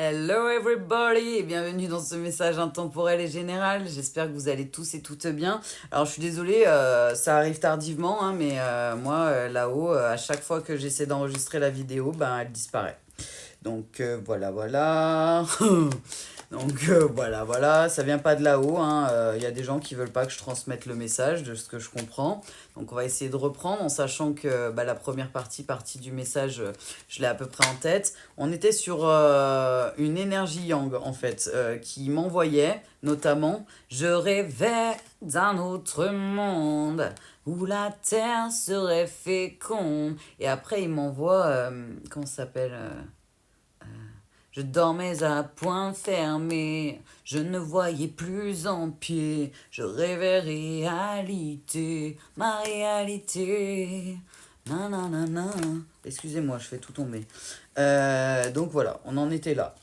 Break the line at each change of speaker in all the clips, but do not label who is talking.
Hello everybody et bienvenue dans ce message intemporel et général. J'espère que vous allez tous et toutes bien. Alors je suis désolée, ça arrive tardivement, hein, mais moi là-haut, à chaque fois que j'essaie d'enregistrer la vidéo, ben elle disparaît. Donc voilà, voilà. Voilà, ça vient pas de là-haut, hein. Il y a des gens qui veulent pas que je transmette le message, de ce que je comprends. Donc on va essayer de reprendre en sachant que la première partie du message, je l'ai à peu près en tête. On était sur une énergie yang en fait, qui m'envoyait notamment «Je rêvais d'un autre monde où la terre serait féconde». Et après il m'envoie, comment ça s'appelle je dormais à point fermé, je ne voyais plus en pied, je rêvais réalité, ma réalité. Nanana. Excusez-moi, je fais tout tomber. Donc voilà, on en était là.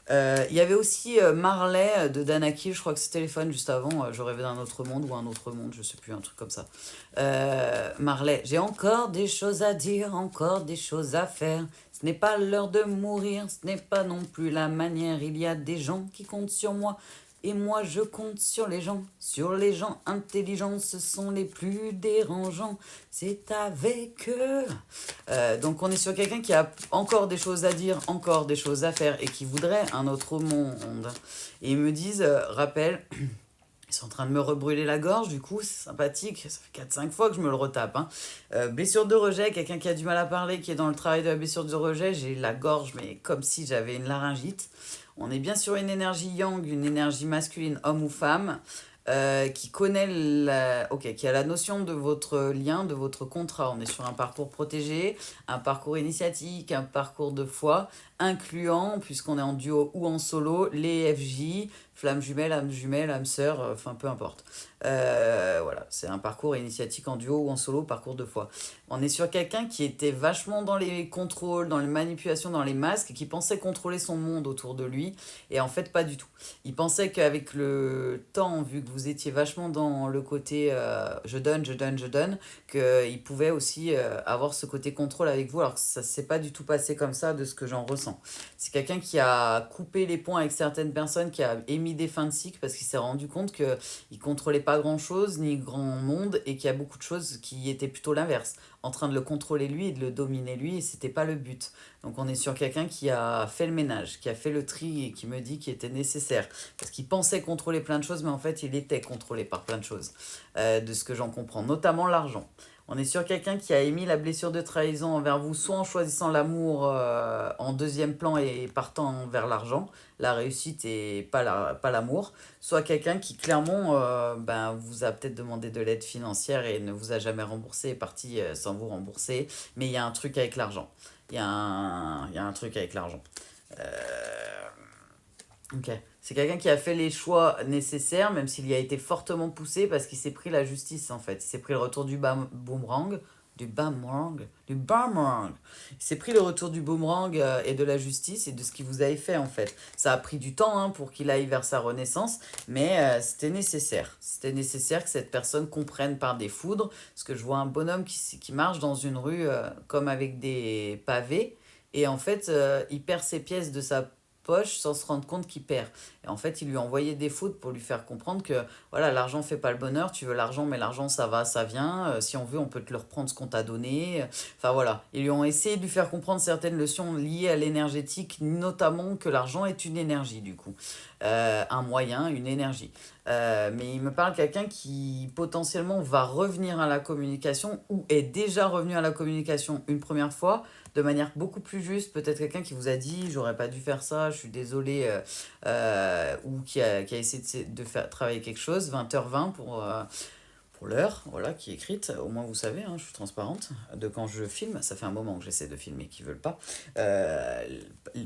Il y avait aussi Marley de Danaki, je crois que c'est téléphone juste avant, je rêvais d'un autre monde ou un autre monde, je sais plus, un truc comme ça. Marley, j'ai encore des choses à dire, encore des choses à faire. Ce n'est pas l'heure de mourir, ce n'est pas non plus la manière. Il y a des gens qui comptent sur moi. Et moi je compte sur les gens. Sur les gens intelligents, ce sont les plus dérangeants. C'est avec eux. Donc on est sur quelqu'un qui a encore des choses à dire, encore des choses à faire et qui voudrait un autre monde. Et ils me disent, rappel, ils sont en train de me rebrûler la gorge, du coup, c'est sympathique. Ça fait 4-5 fois que je me le retape, hein. Blessure de rejet, quelqu'un qui a du mal à parler, qui est dans le travail de la blessure de rejet, j'ai la gorge, mais comme si j'avais une laryngite. On est bien sur une énergie yang, une énergie masculine, homme ou femme, qui connaît qui a la notion de votre lien, de votre contrat. On est sur un parcours protégé, un parcours initiatique, un parcours de foi, incluant, puisqu'on est en duo ou en solo, les FJ, flamme jumelle, âme sœur, enfin peu importe. Voilà, c'est un parcours initiatique en duo ou en solo, parcours de foi. On est sur quelqu'un qui était vachement dans les contrôles, dans les manipulations, dans les masques, et qui pensait contrôler son monde autour de lui, et en fait pas du tout. Il pensait qu'avec le temps, vu que vous étiez vachement dans le côté je donne, je donne, je donne, qu'il pouvait aussi avoir ce côté contrôle avec vous, alors que ça s'est pas du tout passé comme ça de ce que j'en ressens. C'est quelqu'un qui a coupé les ponts avec certaines personnes, qui a émis des fins de cycle parce qu'il s'est rendu compte qu'il ne contrôlait pas grand-chose ni grand monde et qu'il y a beaucoup de choses qui étaient plutôt l'inverse, en train de le contrôler lui et de le dominer lui, et c'était pas le but. Donc on est sur quelqu'un qui a fait le ménage, qui a fait le tri et qui me dit qu'il était nécessaire. Parce qu'il pensait contrôler plein de choses, mais en fait il était contrôlé par plein de choses, de ce que j'en comprends, notamment l'argent. On est sur quelqu'un qui a émis la blessure de trahison envers vous, soit en choisissant l'amour en deuxième plan et partant vers l'argent, la réussite et pas l'amour, soit quelqu'un qui clairement vous a peut-être demandé de l'aide financière et ne vous a jamais remboursé, est parti sans vous rembourser, mais il y a un truc avec l'argent. Il y a un truc avec l'argent. Ok. C'est quelqu'un qui a fait les choix nécessaires, même s'il y a été fortement poussé, parce qu'il s'est pris la justice, en fait. Il s'est pris le retour du boomerang. Du boomerang. Il s'est pris le retour du boomerang et de la justice et de ce qu'il vous avait fait, en fait. Ça a pris du temps, hein, pour qu'il aille vers sa renaissance, mais c'était nécessaire. C'était nécessaire que cette personne comprenne par des foudres, parce que je vois un bonhomme qui marche dans une rue comme avec des pavés, et en fait, il perd ses pièces de sa poche sans se rendre compte qu'il perd. Et en fait, il lui a envoyé des foudres pour lui faire comprendre que voilà, l'argent fait pas le bonheur, tu veux l'argent, mais l'argent ça va, ça vient. Si on veut, on peut te le reprendre ce qu'on t'a donné. Enfin voilà, ils lui ont essayé de lui faire comprendre certaines leçons liées à l'énergétique, notamment que l'argent est une énergie du coup. Un moyen, une énergie. Mais il me parle de quelqu'un qui potentiellement va revenir à la communication ou est déjà revenu à la communication une première fois de manière beaucoup plus juste. Peut-être quelqu'un qui vous a dit j'aurais pas dû faire ça, je suis désolé, ou qui a essayé de faire travailler quelque chose, 20h20 pour l'heure, voilà, qui est écrite. Au moins vous savez, hein, je suis transparente de quand je filme. Ça fait un moment que j'essaie de filmer, qui veulent pas. Euh,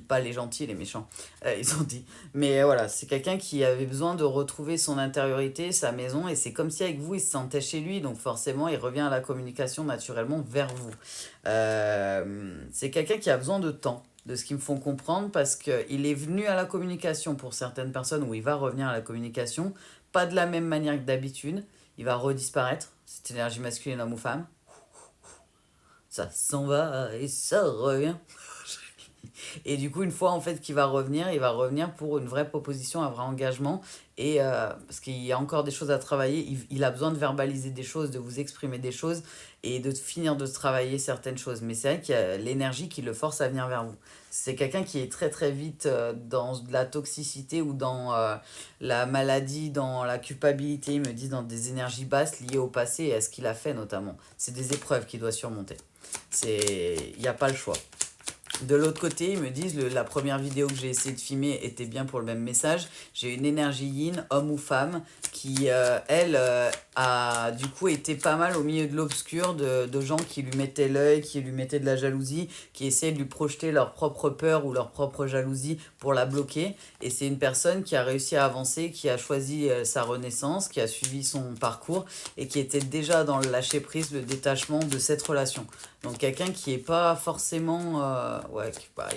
Pas les gentils, les méchants, ils ont dit. Mais voilà, c'est quelqu'un qui avait besoin de retrouver son intériorité, sa maison, et c'est comme si avec vous, il se sentait chez lui, donc forcément, il revient à la communication naturellement vers vous. C'est quelqu'un qui a besoin de temps, de ce qu'ils me font comprendre, parce qu'il est venu à la communication pour certaines personnes, ou il va revenir à la communication, pas de la même manière que d'habitude. Il va redisparaître, cette énergie masculine, homme ou femme. Ça s'en va et ça revient. Et du coup, une fois en fait qu'il va revenir, il va revenir pour une vraie proposition, un vrai engagement. Et parce qu'il y a encore des choses à travailler, il a besoin de verbaliser des choses, de vous exprimer des choses et de finir de travailler certaines choses. Mais c'est vrai qu'il y a l'énergie qui le force à venir vers vous. C'est quelqu'un qui est très très vite dans de la toxicité ou dans la maladie, dans la culpabilité, il me dit dans des énergies basses liées au passé et à ce qu'il a fait notamment. C'est des épreuves qu'il doit surmonter. Il n'y a pas le choix. De l'autre côté, ils me disent la première vidéo que j'ai essayé de filmer était bien pour le même message. J'ai une énergie yin, homme ou femme, qui, elle, a du coup été pas mal au milieu de l'obscur de gens qui lui mettaient l'œil, qui lui mettaient de la jalousie, qui essayaient de lui projeter leur propre peur ou leur propre jalousie pour la bloquer. Et c'est une personne qui a réussi à avancer, qui a choisi sa renaissance, qui a suivi son parcours et qui était déjà dans le lâcher-prise, le détachement de cette relation. Donc quelqu'un qui est pas forcément,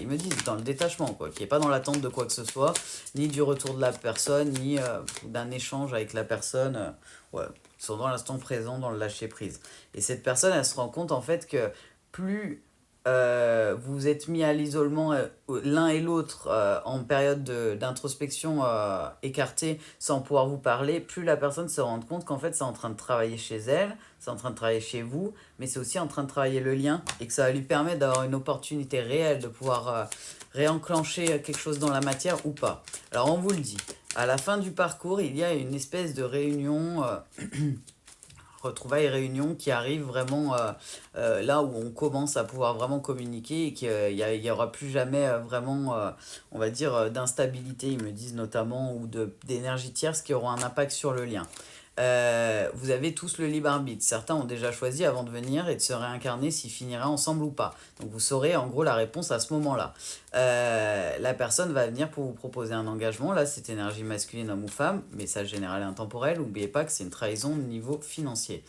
il me dit dans le détachement, quoi, qui est pas dans l'attente de quoi que ce soit, ni du retour de la personne, ni d'un échange avec la personne. Ils sont dans l'instant présent, dans le lâcher prise. Et cette personne, elle se rend compte en fait que plus vous êtes mis à l'isolement l'un et l'autre en période d'introspection écartée sans pouvoir vous parler, plus la personne se rend compte qu'en fait c'est en train de travailler chez elle, c'est en train de travailler chez vous, mais c'est aussi en train de travailler le lien et que ça va lui permettre d'avoir une opportunité réelle de pouvoir réenclencher quelque chose dans la matière ou pas. Alors on vous le dit, à la fin du parcours, il y a une espèce de réunion... retrouvailles et réunions qui arrivent vraiment là où on commence à pouvoir vraiment communiquer et qu'il y aura plus jamais vraiment, on va dire, d'instabilité, ils me disent notamment, ou d'énergie tierce qui auront un impact sur le lien. Vous avez tous le libre arbitre. Certains ont déjà choisi avant de venir et de se réincarner s'ils finiraient ensemble ou pas. Donc vous saurez en gros la réponse à ce moment-là. La personne va venir pour vous proposer un engagement. Là, c'est énergie masculine, homme ou femme, message général et intemporel. N'oubliez pas que c'est une trahison au niveau financier.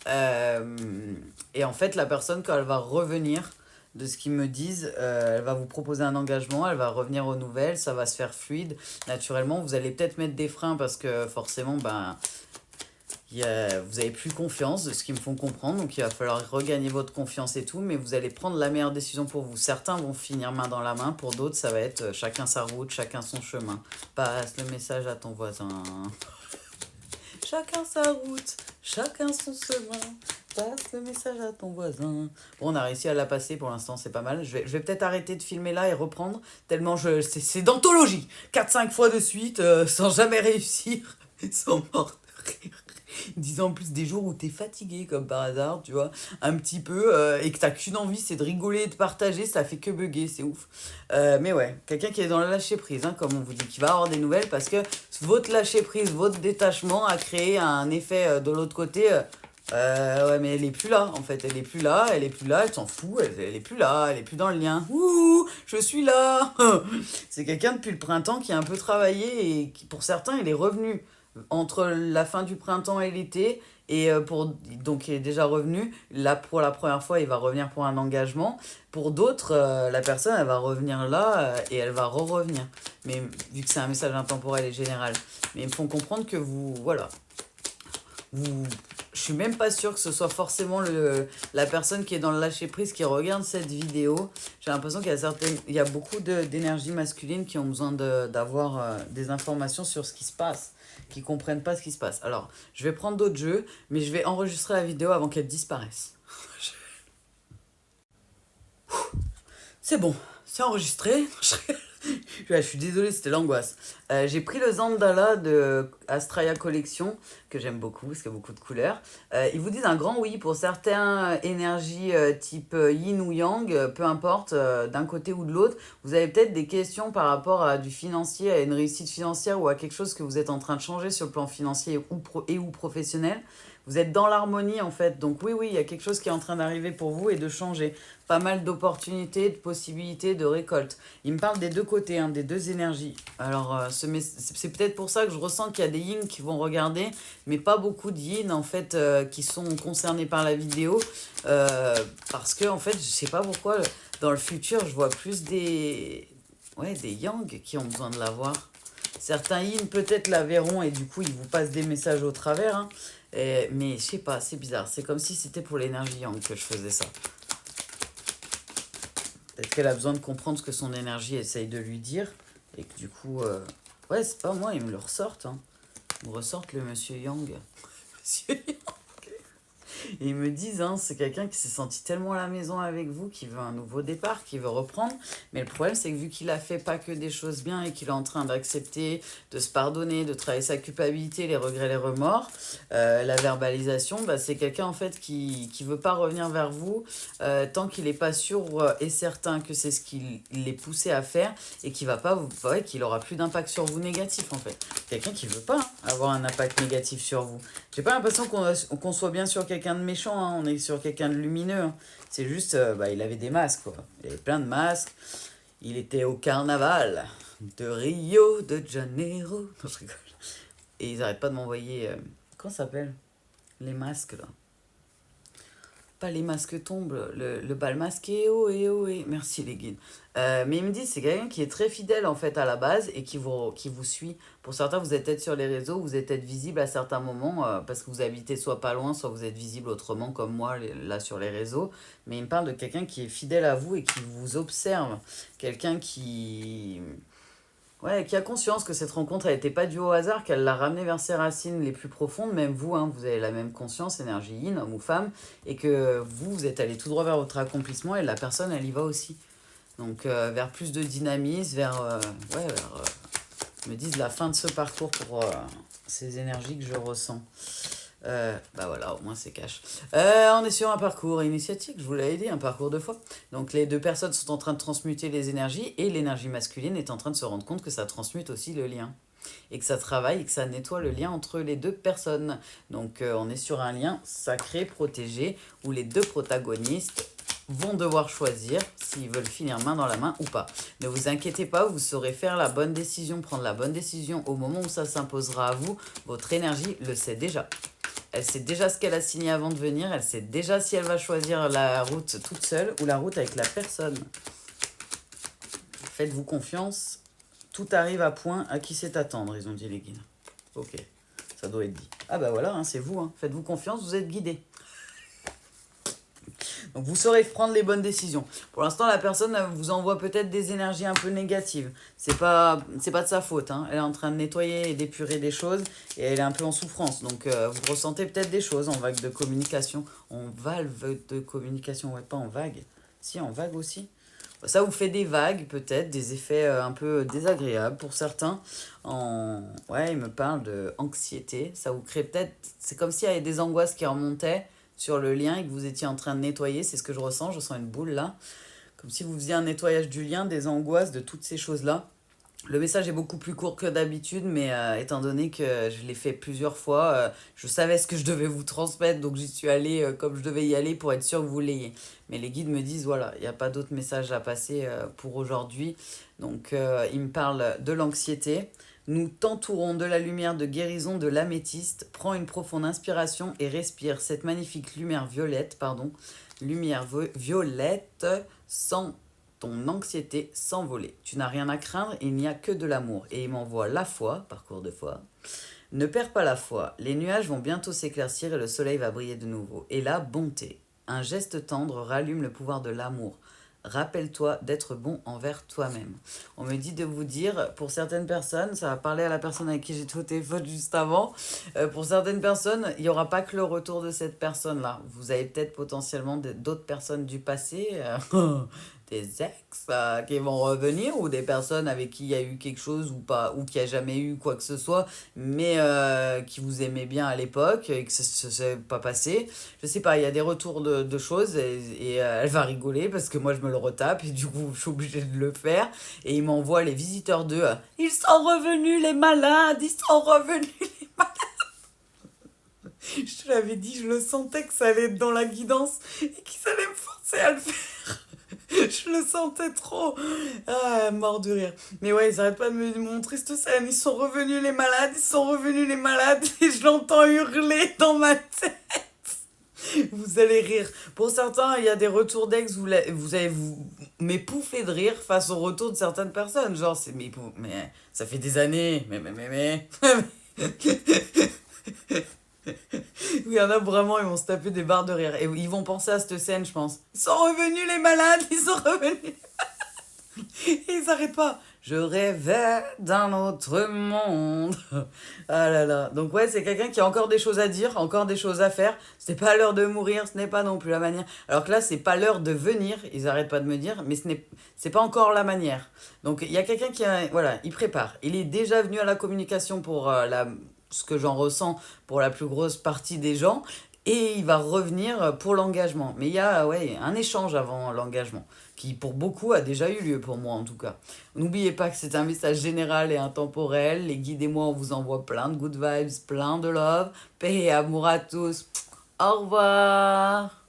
Et en fait, la personne, quand elle va revenir, de ce qu'ils me disent, elle va vous proposer un engagement, elle va revenir aux nouvelles, ça va se faire fluide. Naturellement, vous allez peut-être mettre des freins parce que forcément, vous avez plus confiance, de ce qu'ils me font comprendre, donc il va falloir regagner votre confiance et tout, mais vous allez prendre la meilleure décision pour vous. Certains vont finir main dans la main, pour d'autres ça va être chacun sa route, chacun son chemin. Passe le message à ton voisin. Chacun sa route, chacun son chemin. Passe le message à ton voisin. Bon, on a réussi à la passer pour l'instant, c'est pas mal. Je vais peut-être arrêter de filmer là et reprendre, tellement c'est d'anthologie. 4-5 fois de suite, sans jamais réussir, sans mort de rire. Disant en plus des jours où t'es fatigué comme par hasard, tu vois, un petit peu, et que t'as qu'une envie, c'est de rigoler et de partager, ça fait que bugger, c'est ouf. Mais ouais, quelqu'un qui est dans le lâcher prise, hein, comme on vous dit, qui va avoir des nouvelles parce que votre lâcher prise, votre détachement a créé un effet de l'autre côté. Ouais, mais elle est plus là, en fait, elle est plus là, elle s'en fout, elle est plus là, elle est plus dans le lien. Ouh, je suis là. C'est quelqu'un depuis le printemps qui a un peu travaillé et qui, pour certains, il est revenu entre la fin du printemps et l'été, et donc il est déjà revenu. Là, pour la première fois, il va revenir pour un engagement. Pour d'autres, la personne, elle va revenir là et elle va revenir. Mais vu que c'est un message intemporel et général. Mais ils me font comprendre que je suis même pas sûre que ce soit forcément la personne qui est dans le lâcher prise qui regarde cette vidéo. J'ai l'impression il y a beaucoup d'énergie masculine qui ont besoin d'avoir des informations sur ce qui se passe, qui comprennent pas ce qui se passe. Alors, je vais prendre d'autres jeux, mais je vais enregistrer la vidéo avant qu'elle disparaisse. C'est bon, c'est enregistré. Je suis désolée, c'était l'angoisse. J'ai pris le Zandala de Astraya Collection, que j'aime beaucoup, parce qu'il y a beaucoup de couleurs. Ils vous disent un grand oui pour certaines énergies type yin ou yang, peu importe, d'un côté ou de l'autre. Vous avez peut-être des questions par rapport à du financier, à une réussite financière ou à quelque chose que vous êtes en train de changer sur le plan financier ou professionnel. Vous êtes dans l'harmonie en fait, donc oui, il y a quelque chose qui est en train d'arriver pour vous et de changer. Pas mal d'opportunités, de possibilités, de récoltes. Il me parle des deux côtés, hein, des deux énergies. Alors, c'est peut-être pour ça que je ressens qu'il y a des yin qui vont regarder, mais pas beaucoup de yin en fait qui sont concernés par la vidéo. Parce que en fait, je sais pas pourquoi, dans le futur, je vois plus des yang qui ont besoin de la voir. Certains yin peut-être la verront et du coup, ils vous passent des messages au travers. Hein. Mais je sais pas, c'est bizarre. C'est comme si c'était pour l'énergie yang que je faisais ça. Peut-être qu'elle a besoin de comprendre ce que son énergie essaye de lui dire. Et que du coup, ouais, c'est pas moi, ils me le ressortent. Hein. Ils me ressortent le monsieur Yang. Monsieur Yang. Et ils me disent, hein, c'est quelqu'un qui s'est senti tellement à la maison avec vous, qui veut un nouveau départ, qui veut reprendre. Mais le problème, c'est que vu qu'il a fait pas que des choses bien et qu'il est en train d'accepter, de se pardonner, de travailler sa culpabilité, les regrets, les remords, la verbalisation, bah, c'est quelqu'un en fait qui veut pas revenir vers vous tant qu'il n'est pas sûr et certain que c'est ce qu'il l'est poussé à faire et qu'il va pas vous, ouais, qu'il aura plus d'impact sur vous négatif en fait. Quelqu'un qui veut pas avoir un impact négatif sur vous. J'ai pas l'impression qu'on soit bien sur quelqu'un de méchant, hein. On est sur quelqu'un de lumineux. Hein. C'est juste, bah, il avait des masques, quoi. Il avait plein de masques. Il était au carnaval de Rio de Janeiro. Non, je rigole. Et ils arrêtent pas de m'envoyer. Comment ça s'appelle? Les masques, là. Pas les masques tombent, le bal masqué, oh et oh et. Merci les guides. Mais ils me disent c'est quelqu'un qui est très fidèle en fait à la base et qui vous suit. Pour certains, vous êtes peut-être sur les réseaux, vous êtes peut-être visible à certains moments parce que vous habitez soit pas loin, soit vous êtes visible autrement comme moi là sur les réseaux. Mais il me parle de quelqu'un qui est fidèle à vous et qui vous observe. Quelqu'un qui... Ouais, qui a conscience que cette rencontre n'était pas due au hasard, qu'elle l'a ramené vers ses racines les plus profondes, même vous, hein, vous avez la même conscience, énergie yin, homme ou femme, et que vous êtes allé tout droit vers votre accomplissement et la personne, elle y va aussi. Donc vers plus de dynamisme, me disent la fin de ce parcours pour ces énergies que je ressens. Bah voilà, au moins c'est cash. On est sur un parcours initiatique, je vous l'avais dit, un parcours de foi. Donc les deux personnes sont en train de transmuter les énergies et l'énergie masculine est en train de se rendre compte que ça transmute aussi le lien. Et que ça travaille et que ça nettoie le lien entre les deux personnes. Donc on est sur un lien sacré, protégé, où les deux protagonistes vont devoir choisir s'ils veulent finir main dans la main ou pas. Ne vous inquiétez pas, vous saurez faire la bonne décision, prendre la bonne décision au moment où ça s'imposera à vous. Votre énergie le sait déjà. Elle sait déjà ce qu'elle a signé avant de venir. Elle sait déjà si elle va choisir la route toute seule ou la route avec la personne. Faites-vous confiance. Tout arrive à point. À qui c'est attendre, ils ont dit les guides. Ok, ça doit être dit. Ah bah voilà, hein, c'est vous. Hein. Faites-vous confiance, vous êtes guidés. Donc vous saurez prendre les bonnes décisions. Pour l'instant, la personne vous envoie peut-être des énergies un peu négatives. C'est pas de sa faute. Hein. Elle est en train de nettoyer et d'épurer des choses et elle est un peu en souffrance. Donc vous ressentez peut-être des choses en vague de communication. En valve de communication, ouais, pas en vague. Si, en vague aussi. Ça vous fait des vagues peut-être, des effets un peu désagréables pour certains. Ouais, il me parle d'anxiété. Ça vous crée peut-être... C'est comme s'il y avait des angoisses qui remontaient sur le lien et que vous étiez en train de nettoyer, c'est ce que je ressens une boule là, comme si vous faisiez un nettoyage du lien, des angoisses, de toutes ces choses-là. Le message est beaucoup plus court que d'habitude, mais étant donné que je l'ai fait plusieurs fois, je savais ce que je devais vous transmettre, donc j'y suis allée comme je devais y aller pour être sûre que vous l'ayez. Mais les guides me disent, voilà, il n'y a pas d'autre message à passer pour aujourd'hui. Donc ils me parlent de l'anxiété. Nous t'entourons de la lumière de guérison de l'améthyste. Prends une profonde inspiration et respire cette magnifique lumière violette, violette sans ton anxiété s'envoler. Tu n'as rien à craindre, il n'y a que de l'amour. Et il m'envoie la foi, parcours de foi. Ne perds pas la foi, les nuages vont bientôt s'éclaircir et le soleil va briller de nouveau. Et la bonté, un geste tendre rallume le pouvoir de l'amour. Rappelle-toi d'être bon envers toi-même. On me dit de vous dire, pour certaines personnes, ça va parler à la personne avec qui j'étais au téléphone juste avant, pour certaines personnes, il n'y aura pas que le retour de cette personne-là. Vous avez peut-être potentiellement d'autres personnes du passé, des ex qui vont revenir, ou des personnes avec qui il y a eu quelque chose ou pas, ou qui a jamais eu quoi que ce soit, mais qui vous aimaient bien à l'époque et que ça ne s'est pas passé. Je sais pas, il y a des retours de choses et elle va rigoler parce que moi je me le retape et du coup je suis obligée de le faire. Et il m'envoie les visiteurs de ils sont revenus les malades, ils sont revenus les malades. Je te l'avais dit, je le sentais que ça allait être dans la guidance et qu'ils allaient me forcer à le faire. Je le sentais trop. Ah, mort de rire. Mais ouais, ils arrêtent pas de me montrer cette scène. Ils sont revenus les malades, ils sont revenus les malades. Et je l'entends hurler dans ma tête. Vous allez rire. Pour certains, il y a des retours d'ex, vous allez vous m'épouffer de rire face au retour de certaines personnes. Genre, mais ça fait des années. Mais. Il y en a vraiment, ils vont se taper des barres de rire. Et ils vont penser à cette scène, je pense. Ils sont revenus, les malades, ils sont revenus. Et ils s'arrêtent pas. Je rêvais d'un autre monde. Ah là là. Donc ouais, c'est quelqu'un qui a encore des choses à dire, encore des choses à faire. Ce n'est pas l'heure de mourir, ce n'est pas non plus la manière. Alors que là, c'est pas l'heure de venir, ils arrêtent pas de me dire, mais c'est pas encore la manière. Donc il y a quelqu'un voilà, il prépare. Il est déjà venu à la communication pour ce que j'en ressens pour la plus grosse partie des gens. Et il va revenir pour l'engagement. Mais il y a ouais, un échange avant l'engagement, qui pour beaucoup a déjà eu lieu, pour moi en tout cas. N'oubliez pas que c'est un message général et intemporel. Les guides et moi, on vous envoie plein de good vibes, plein de love, paix et amour à tous. Au revoir.